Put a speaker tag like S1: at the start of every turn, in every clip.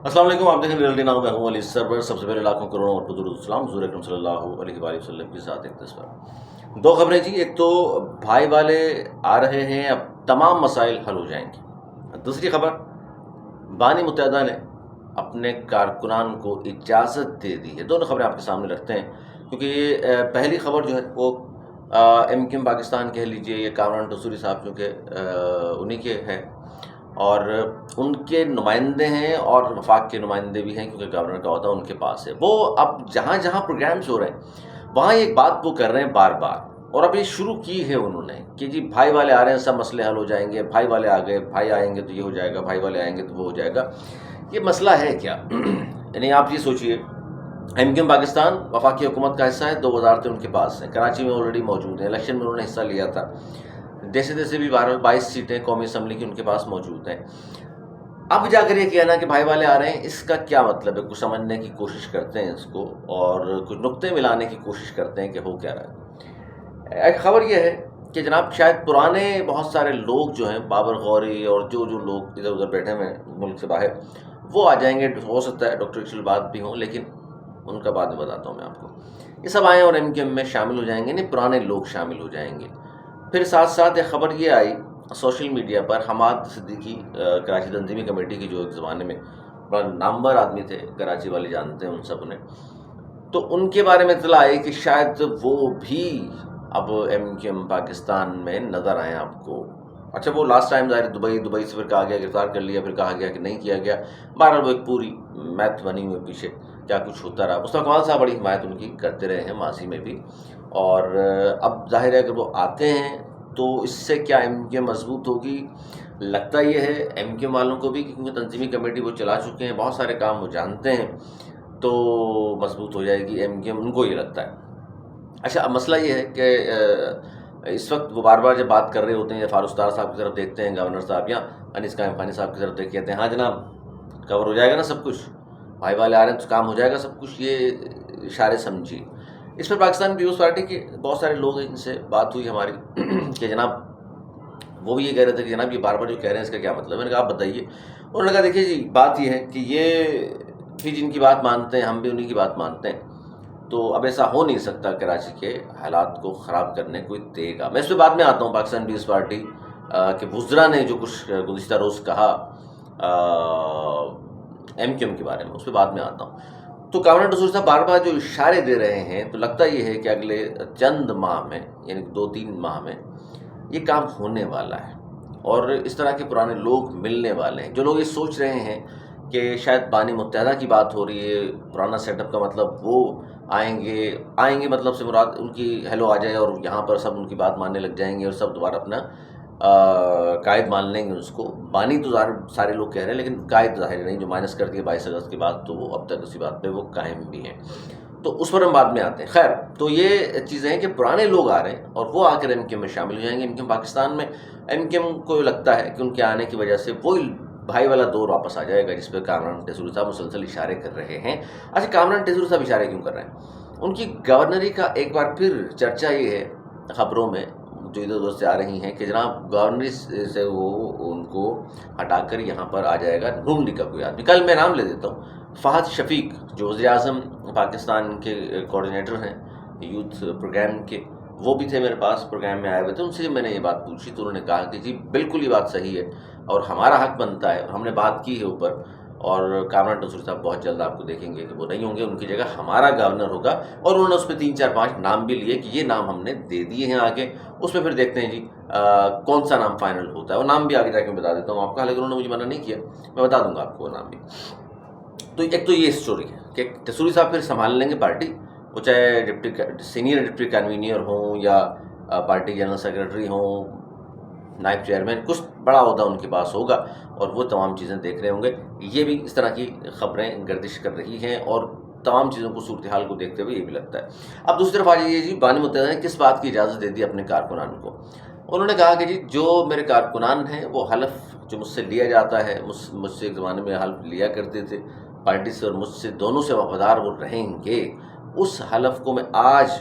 S1: السلام علیکم، آپ دیکھ رہے ہیں ریئلٹی ناؤ، میں ہوں علی سرور۔ سب سے پہلے لاکھوں کروڑوں اور درود السلام حضور اکرم صلی اللہ علیہ وآلہ وسلم کے ساتھ ایک تصویر۔ دو خبریں جی، ایک تو بھائی والے آ رہے ہیں، اب تمام مسائل حل ہو جائیں گے۔ دوسری خبر، بانی متحدہ نے اپنے کارکنان کو اجازت دے دی ہے۔ دونوں خبریں آپ کے سامنے رکھتے ہیں کیونکہ یہ پہلی خبر جو ہے وہ ایم کیو ایم پاکستان کہہ لیجئے، یہ کامران ٹسوری صاحب چونکہ انہی کے ہیں اور ان کے نمائندے ہیں اور وفاق کے نمائندے بھی ہیں کیونکہ گورنر کا عہدہ ان کے پاس ہے۔ وہ اب جہاں جہاں پروگرامز ہو رہے ہیں وہاں ایک بات وہ کر رہے ہیں بار بار، اور اب یہ شروع کی ہے انہوں نے کہ جی بھائی والے آ رہے ہیں، سب مسئلے حل ہو جائیں گے، بھائی والے آ گئے، بھائی آئیں گے تو یہ ہو جائے گا، بھائی والے آئیں گے تو وہ ہو جائے گا۔ یہ مسئلہ ہے کیا؟ یعنی آپ یہ سوچئے، ایم کیو ایم پاکستان وفاقی حکومت کا حصہ ہے، 2 وزارتیں ان کے پاس ہیں، کراچی میں آلریڈی موجود ہیں، الیکشن میں انہوں نے حصہ لیا تھا، جیسے بھی 22 سیٹیں قومی اسمبلی کی ان کے پاس موجود ہیں۔ اب جا کر یہ کہنا کہ بھائی والے آ رہے ہیں، اس کا کیا مطلب ہے؟ کچھ سمجھنے کی کوشش کرتے ہیں اس کو اور کچھ نقطے ملانے کی کوشش کرتے ہیں کہ ہو کیا رہا ہے۔ ایک خبر یہ ہے کہ جناب شاید پرانے بہت سارے لوگ جو ہیں، بابر غوری اور جو لوگ ادھر ادھر بیٹھے ہوئے ہیں ملک سے باہر، وہ آ جائیں گے۔ ہو سکتا ہے ڈاکٹر اکشل بات بھی ہوں، لیکن ان کا بعد میں بتاتا ہوں میں آپ کو۔ یہ سب آئیں اور ایم کیو ایم میں شامل ہو جائیں گے، نہیں پرانے لوگ شامل ہو جائیں گے۔ پھر ساتھ ساتھ ایک خبر یہ آئی سوشل میڈیا پر، حماد صدیقی کراچی تنظیمی کمیٹی کی جو ایک زمانے میں بڑا نامور آدمی تھے، کراچی والے جانتے ہیں ان سب نے، تو ان کے بارے میں اطلاع آئی کہ شاید وہ بھی اب ایم کیو ایم پاکستان میں نظر آئیں آپ کو۔ اچھا وہ لاسٹ ٹائم ظاہر دبئی سے پھر کہا گیا گرفتار کر لیا، پھر کہا گیا کہ نہیں کیا گیا، بہرحال وہ ایک پوری میتھ بنی ہوئی پیچھے کیا کچھ ہوتا رہا۔ مصطفیٰ کمال صاحب بڑی حمایت ان کی کرتے رہے ہیں ماضی میں بھی، اور اب ظاہر ہے اگر وہ آتے ہیں تو اس سے کیا ایم کیو ایم مضبوط ہوگی؟ لگتا یہ ہے ایم کیو ایم والوں کو بھی، کیونکہ تنظیمی کمیٹی وہ چلا چکے ہیں، بہت سارے کام وہ جانتے ہیں، تو مضبوط ہو جائے گی ایم کیو ایم، ان کو یہ لگتا ہے۔ اچھا اب مسئلہ یہ ہے کہ اس وقت وہ بار بار جب بات کر رہے ہوتے ہیں، یا فاروق ستار صاحب کی طرف دیکھتے ہیں گورنر صاحب، یا انیس قائم خانی صاحب کی طرف دیکھ کہتے ہیں ہاں جناب کور ہو جائے گا نا سب کچھ، بھائی والے آ رہے ہیں تو کام ہو جائے گا سب کچھ، یہ اشارے سمجھیے۔ اس پر پاکستان پیپلز پارٹی کے بہت سارے لوگ ہیں جن سے بات ہوئی ہماری کہ جناب وہ بھی یہ کہہ رہے تھے کہ جناب یہ بار بار جو کہہ رہے ہیں اس کا کیا مطلب ہے؟ میں نے کہا آپ بتائیے۔ انہوں نے کہا دیکھیے جی بات یہ ہے کہ یہ بھی جن کی بات مانتے ہیں، ہم بھی انہی کی بات مانتے ہیں، تو اب ایسا ہو نہیں سکتا کراچی کے حالات کو خراب کرنے کوئی دے گا۔ میں اس پہ بعد میں آتا ہوں، پاکستان پیپلز پارٹی کے وزراء نے جو کچھ گزشتہ روز کہا ایم کیو ایم کے بارے میں، اس پہ بعد میں آتا ہوں۔ تو کامران ٹسوری صاحب بار بار جو اشارے دے رہے ہیں، تو لگتا یہ ہے کہ اگلے چند ماہ میں، یعنی 2-3 ماہ میں یہ کام ہونے والا ہے، اور اس طرح کے پرانے لوگ ملنے والے ہیں۔ جو لوگ یہ سوچ رہے ہیں کہ شاید بانی متحدہ کی بات ہو رہی ہے، پرانا سیٹ اپ کا مطلب وہ آئیں گے مطلب سے مراد ان کی ہیلو آ جائے اور یہاں پر سب ان کی بات ماننے لگ جائیں گے اور سب دوبارہ اپنا قائد مان لیں گے اس کو۔ بانی تو سارے لوگ کہہ رہے ہیں، لیکن قائد ظاہر نہیں، جو مائنس کر دیا 22 اگست کے بعد، تو وہ اب تک اسی بات پہ وہ قائم بھی ہیں، تو اس پر ہم بعد میں آتے ہیں۔ خیر، تو یہ چیزیں ہیں کہ پرانے لوگ آ رہے ہیں اور وہ آ کر ایم کیو ایم میں شامل ہو جائیں گے۔ ایم کیو ایم پاکستان میں ایم کیو ایم کو لگتا ہے کہ ان کے آنے کی وجہ سے وہی بھائی والا دور واپس آ جائے گا جس پہ کامران ٹسوری صاحب مسلسل اشارے کر رہے ہیں۔ اچھا کامران ٹسوری صاحب اشارے کیوں کر رہے ہیں؟ ان کی گورنری کا ایک بار پھر چرچا یہ ہے خبروں میں جو ادھر ادھر سے آ رہی ہیں کہ جناب گورنری سے وہ ان کو ہٹا کر یہاں پر آ جائے گا نون لیگ کا کوئی آدمی۔ کل میں نام لے دیتا ہوں، فہد شفیق جو وزیر اعظم پاکستان کے کوآرڈینیٹر ہیں یوتھ پروگرام کے، وہ بھی تھے میرے پاس پروگرام میں آئے ہوئے تھے۔ ان سے میں نے یہ بات پوچھی تو انہوں نے کہا کہ جی بالکل یہ بات صحیح ہے اور ہمارا حق بنتا ہے، اور ہم نے بات کی ہے اوپر، اور کامران ٹسوری صاحب بہت جلد آپ کو دیکھیں گے کہ وہ نہیں ہوں گے، ان کی جگہ ہمارا گورنر ہوگا، اور انہوں نے اس پہ 3-4-5 نام بھی لیے کہ یہ نام ہم نے دے دیے ہیں آگے، اس میں پھر دیکھتے ہیں جی کون سا نام فائنل ہوتا ہے۔ وہ نام بھی آگے جا کے بتا دیتا ہوں آپ کا، لیکن انہوں نے مجھے منع نہیں کیا، میں بتا دوں گا آپ کو وہ نام بھی۔ تو ایک تو یہ اسٹوری ہے کہ ٹسوری صاحب پھر سنبھال لیں گے پارٹی، وہ چاہے سینئر ڈپٹی کنوینئر ہوں یا پارٹی جنرل سیکرٹری ہوں، نائب چیئرمین، کچھ بڑا عہدہ ان کے پاس ہوگا اور وہ تمام چیزیں دیکھ رہے ہوں گے۔ یہ بھی اس طرح کی خبریں گردش کر رہی ہیں اور تمام چیزوں کو صورتحال کو دیکھتے ہوئے یہ بھی لگتا ہے۔ اب دوسری طرف آ جائیے جی، بانی متحدہ نے کس بات کی اجازت دے دی اپنے کارکنان کو؟ انہوں نے کہا کہ جی جو میرے کارکنان ہیں وہ حلف جو مجھ سے لیا جاتا ہے، مجھ سے ایک زمانے میں حلف لیا کرتے تھے پارٹی سے، اور مجھ سے دونوں سے وفادار وہ رہیں گے، اس حلف کو میں آج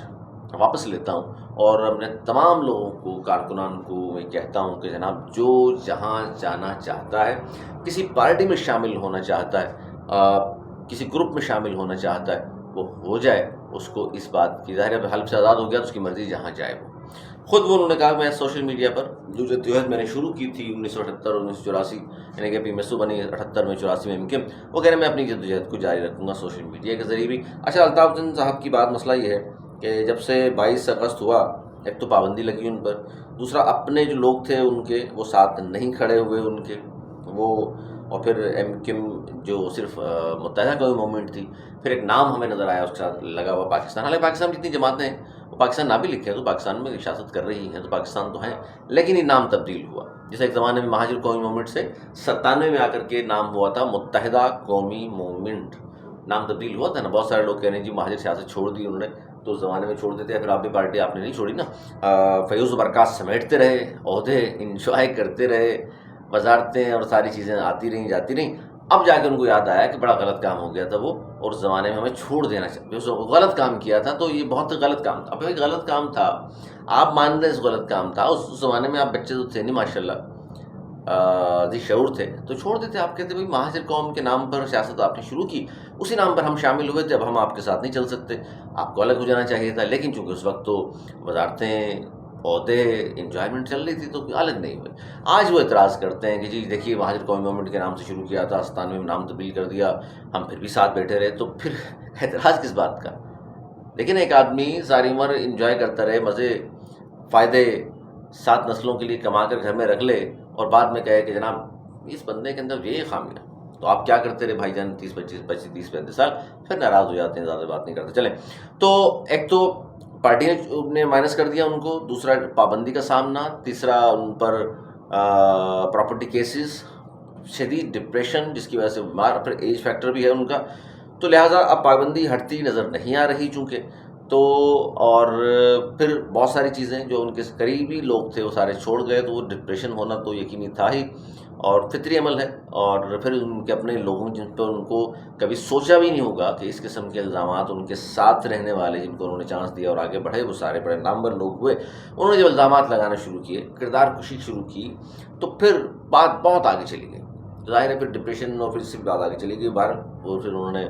S1: واپس لیتا ہوں، اور اپنے تمام لوگوں کو کارکنان کو میں کہتا ہوں کہ جناب جو جہاں جانا چاہتا ہے، کسی پارٹی میں شامل ہونا چاہتا ہے، کسی گروپ میں شامل ہونا چاہتا ہے وہ ہو جائے، اس کو اس بات کی ظاہر ہے حلف سے آزاد ہو گیا تو اس کی مرضی جہاں جائے وہ خود. وہ انہوں نے کہا میں سوشل میڈیا پر جو جدوجہد میں نے شروع کی تھی 1978 اور 1984، یعنی کہ ابھی میسو بنی 78 میں 84 میں MKM، وہ کہہ رہے ہیں میں اپنی جدوجہد کو جاری رکھوں گا سوشل میڈیا کے ذریعے بھی. اچھا الطاف الدین صاحب کی بات مسئلہ یہ ہے کہ جب سے 22 اگست ہوا ایک تو پابندی لگی ان پر، دوسرا اپنے جو لوگ تھے ان کے وہ ساتھ نہیں کھڑے ہوئے ان کے وہ، اور پھر MKM جو صرف متحدہ قومی موومنٹ تھی، پھر ایک نام ہمیں نظر آیا اس کے ساتھ لگا ہوا پاکستان. حالانکہ پاکستان جتنی جماعتیں ہیں وہ پاکستان نہ بھی لکھے ہیں تو پاکستان میں شاست کر رہی ہیں تو پاکستان تو ہیں، لیکن یہ نام تبدیل ہوا. جیسے ایک زمانے میں مہاجر قومی موومنٹ سے 97 میں آ کر کے نام ہوا تھا متحدہ قومی موومنٹ، نام تبدیل ہوا تھا نا. بہت سارے لوگ کہہ رہے ہیں جی مہاجر سیاست چھوڑ دی انہوں نے، تو اس زمانے میں چھوڑ دیتے ہیں، پھر آپ بھی پارٹی آپ نے نہیں چھوڑی نا. فیوز و برکات سمیٹتے رہے، عہدے انجوائے کرتے رہے، وزارتیں اور ساری چیزیں آتی رہیں جاتی رہیں. اب جا کے ان کو یاد آیا کہ بڑا غلط کام ہو گیا تھا وہ، اور اس زمانے میں ہمیں چھوڑ دینا چاہیے. اس غلط کام کیا تھا تو یہ بہت غلط کام تھا. اب ایک غلط کام تھا، آپ مان رہے اس غلط کام تھا، اس زمانے میں آپ بچے تو تھے نہیں ماشاء اللہ، ذی شعور تھے تو چھوڑ دیتے. آپ کہتے بھائی مہاجر قوم کے نام پر سیاست آپ نے شروع کی، اسی نام پر ہم شامل ہوئے تھے، اب ہم آپ کے ساتھ نہیں چل سکتے، آپ کو الگ ہو جانا چاہیے تھا. لیکن چونکہ اس وقت تو وزارتیں عہدے انجوائمنٹ چل رہی تھی تو الگ نہیں ہوئے. آج وہ اعتراض کرتے ہیں کہ جی دیکھیے مہاجر قومی موومنٹ کے نام سے شروع کیا تھا، 97 میں نام تبدیل کر دیا، ہم پھر بھی ساتھ بیٹھے رہے. تو پھر اعتراض کس بات کا؟ لیکن ایک آدمی ساری عمر انجوائے کرتا رہے، مزے فائدے 7 نسلوں کے لیے کما کر گھر میں رکھ لے، اور بعد میں کہے کہ جناب اس بندے کے اندر یہ خامیاں، تو آپ کیا کرتے رہے بھائی جان 30-35 سال، پھر ناراض ہو جاتے ہیں، زیادہ بات نہیں کرتے. چلیں تو ایک تو پارٹی نے مائنس کر دیا ان کو، دوسرا پابندی کا سامنا، تیسرا ان پر پراپرٹی کیسز، شدید ڈپریشن جس کی وجہ سے بیمار، پھر ایج فیکٹر بھی ہے ان کا. تو لہٰذا اب پابندی ہٹتی نظر نہیں آ رہی چونکہ تو، اور پھر بہت ساری چیزیں جو ان کے قریبی لوگ تھے وہ سارے چھوڑ گئے، تو وہ ڈپریشن ہونا تو یقینی تھا ہی اور فطری عمل ہے. اور پھر ان کے اپنے لوگوں جن پر ان کو کبھی سوچا بھی نہیں ہوگا کہ اس قسم کے الزامات ان کے ساتھ رہنے والے جن کو انہوں نے چانس دیا اور آگے بڑھے وہ سارے بڑے نامور لوگ ہوئے، انہوں نے جب الزامات لگانا شروع کیے، کردار کشی شروع کی، تو پھر بات بہت آگے چلی گئی. ظاہر ہے پھر ڈپریشن اور پھر سے بات آگے چلی گئی باہر. اور پھر انہوں نے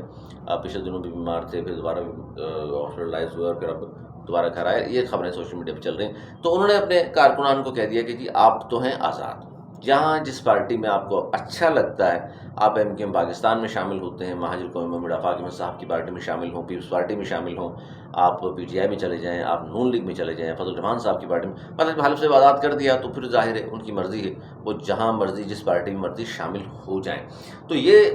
S1: پچھلے دنوں بھی بیمار تھے، پھر دوبارہ ہاسپٹلائز ہوئے اور پھر اب دوبارہ گھر آئے. یہ خبریں سوشل میڈیا پہ چل رہی ہیں. تو انہوں نے اپنے کارکنان کو کہہ دیا کہ جی آپ تو ہیں آزاد، جہاں جس پارٹی میں آپ کو اچھا لگتا ہے آپ MKM پاکستان میں شامل ہوتے ہیں، مہاجر قومی موومنٹ آفاق احمد صاحب کی پارٹی میں شامل ہوں، پیپلز پارٹی میں شامل ہوں، آپ PTI میں چلے جائیں، آپ نون لیگ میں چلے جائیں، فضل الرحمان صاحب کی پارٹی میں، مطلب حلف سے آزاد کر دیا تو پھر ظاہر ہے ان کی مرضی ہے، وہ جہاں مرضی جس پارٹی میں مرضی شامل ہو جائیں. تو یہ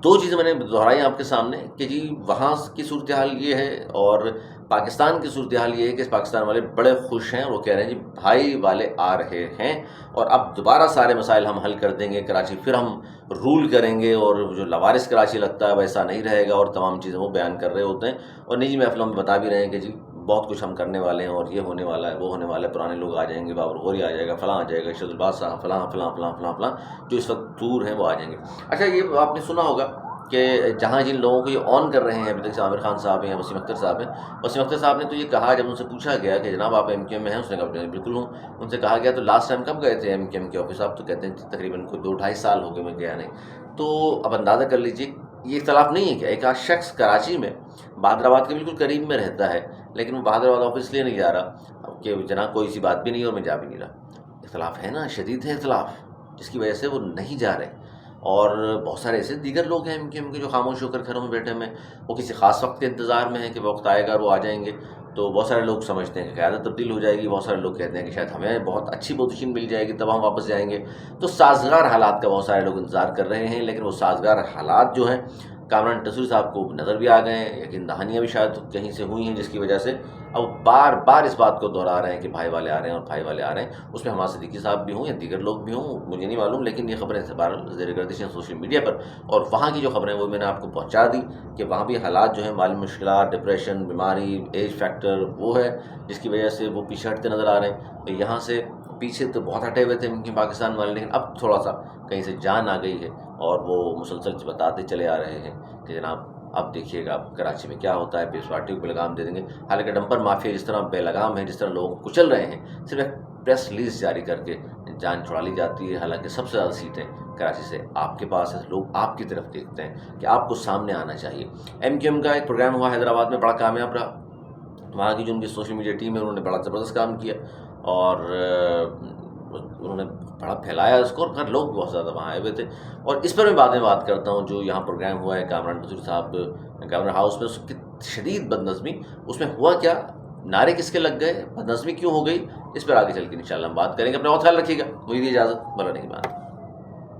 S1: 2 چیزیں میں نے دہرائی آپ کے سامنے کہ جی وہاں کی صورتحال یہ ہے اور پاکستان کی صورتحال یہ ہے کہ پاکستان والے بڑے خوش ہیں، اور وہ کہہ رہے ہیں جی بھائی والے آ رہے ہیں اور اب دوبارہ سارے مسائل ہم حل کر دیں گے، کراچی پھر ہم رول کریں گے، اور جو لوارث کراچی لگتا ہے ویسا نہیں رہے گا، اور تمام چیزیں وہ بیان کر رہے ہوتے ہیں اور نجی محفلوں میں بتا بھی رہے ہیں کہ جی بہت کچھ ہم کرنے والے ہیں اور یہ ہونے والا ہے وہ ہونے والا ہے، پرانے لوگ آ جائیں گے، بابر غوری آ جائے گا، فلاں آ جائے گا، ارشد الباز صاحب، فلاں فلاں فلاں فلاں فلاں جو اس وقت دور ہیں وہ آ جائیں گے. اچھا یہ آپ نے سنا ہوگا کہ جہاں جن لوگوں کو یہ آن کر رہے ہیں ابھی تک عامر خان صاحب ہیں، وسیم اختر صاحب ہیں. وسیم اختر صاحب نے تو یہ کہا جب ان سے پوچھا گیا کہ جناب آپ MKM میں ہیں، اس نے کہا بالکل ہوں. ان سے کہا گیا تو لاسٹ ٹائم کب گئے تھے MKM کے آفس؟ آپ تو کہتے ہیں تقریباً کوئی 2-2.5 سال ہو گئے میں گیا نہیں. تو اب اندازہ کر لیجیے یہ اختلاف نہیں ہے کہ ایک آدھ شخص کراچی میں بہادر آباد کے بالکل قریب میں رہتا ہے، لیکن وہ بہادر آباد آفس لیے نہیں جا رہا کہ جناب کوئی سی بات بھی نہیں اور میں جا بھی نہیں رہا. اختلاف ہے نا، شدید ہے اختلاف، جس کی وجہ سے وہ نہیں جا رہے. اور بہت سارے ایسے دیگر لوگ ہیں MKM کے جو خاموش ہو کر گھروں میں بیٹھے ہوئے ہیں، وہ کسی خاص وقت کے انتظار میں ہیں کہ وقت آئے گا اور وہ آ جائیں گے. تو بہت سارے لوگ سمجھتے ہیں کہ قیادت تبدیل ہو جائے گی، بہت سارے لوگ کہتے ہیں کہ شاید ہمیں بہت اچھی پوزیشن مل جائے گی تب ہم واپس جائیں گے. تو سازگار حالات کا بہت سارے لوگ انتظار کر رہے ہیں، لیکن وہ سازگار حالات جو ہیں کامران تصویر صاحب کو نظر بھی آ گئے ہیں، یقین دہانیاں بھی شاید کہیں سے ہوئی ہیں، جس کی وجہ سے اب بار بار اس بات کو دہرا رہے ہیں کہ بھائی والے آ رہے ہیں اور بھائی والے آ رہے ہیں. اس میں حماد صدیقی صاحب بھی ہوں یا دیگر لوگ بھی ہوں مجھے نہیں معلوم، لیکن یہ خبریں زیر گردش ہیں سوشل میڈیا پر، اور وہاں کی جو خبریں وہ میں نے آپ کو پہنچا دی کہ وہاں بھی حالات جو ہیں مالی مشکلات، ڈپریشن، بیماری، ایج فیکٹر وہ ہے جس کی وجہ سے وہ پیچھے ہٹتے نظر آ رہے ہیں. یہاں سے پیچھے تو بہت ہٹے ہوئے تھے پاکستان والے، لیکن اب تھوڑا سا کہیں سے جان آ گئی ہے اور وہ مسلسل بتاتے چلے آ رہے ہیں کہ جناب اب دیکھیے گا اب کراچی میں کیا ہوتا ہے، پیپلز پارٹی کو بے لگام دے دیں گے. حالانکہ ڈمپر مافیا جس طرح بے لگام ہے، جس طرح لوگوں کو کچل رہے ہیں، صرف ایک پریس ریلیز جاری کر کے جان چھڑا لی جاتی ہے، حالانکہ سب سے زیادہ سیٹیں کراچی سے آپ کے پاس ہے، لوگ آپ کی طرف دیکھتے ہیں کہ آپ کو سامنے آنا چاہیے۔ ایم کیو ایم کا ایک پروگرام ہوا حیدرآباد میں، بڑا کامیاب رہا، وہاں کی جو ان کی سوشل میڈیا ٹیم ہے انہوں نے بڑا زبردست کام کیا، اور انہوں نے بڑا پھیلایا اس کو، اور لوگ بہت زیادہ وہاں آئے ہوئے تھے۔ اور اس پر میں بعد میں بات کرتا ہوں، جو یہاں پروگرام ہوا ہے کامران بشیر صاحب گورنر ہاؤس میں، اس کی شدید بد نظمی، اس میں ہوا کیا، نعرے کس کے لگ گئے، بد نظمی کیوں ہو گئی، اس پر آگے چل کے انشاءاللہ ہم بات کریں گے۔ اپنا بہت خیال رکھیے گا، مجھے اجازت، مولانا کی بات۔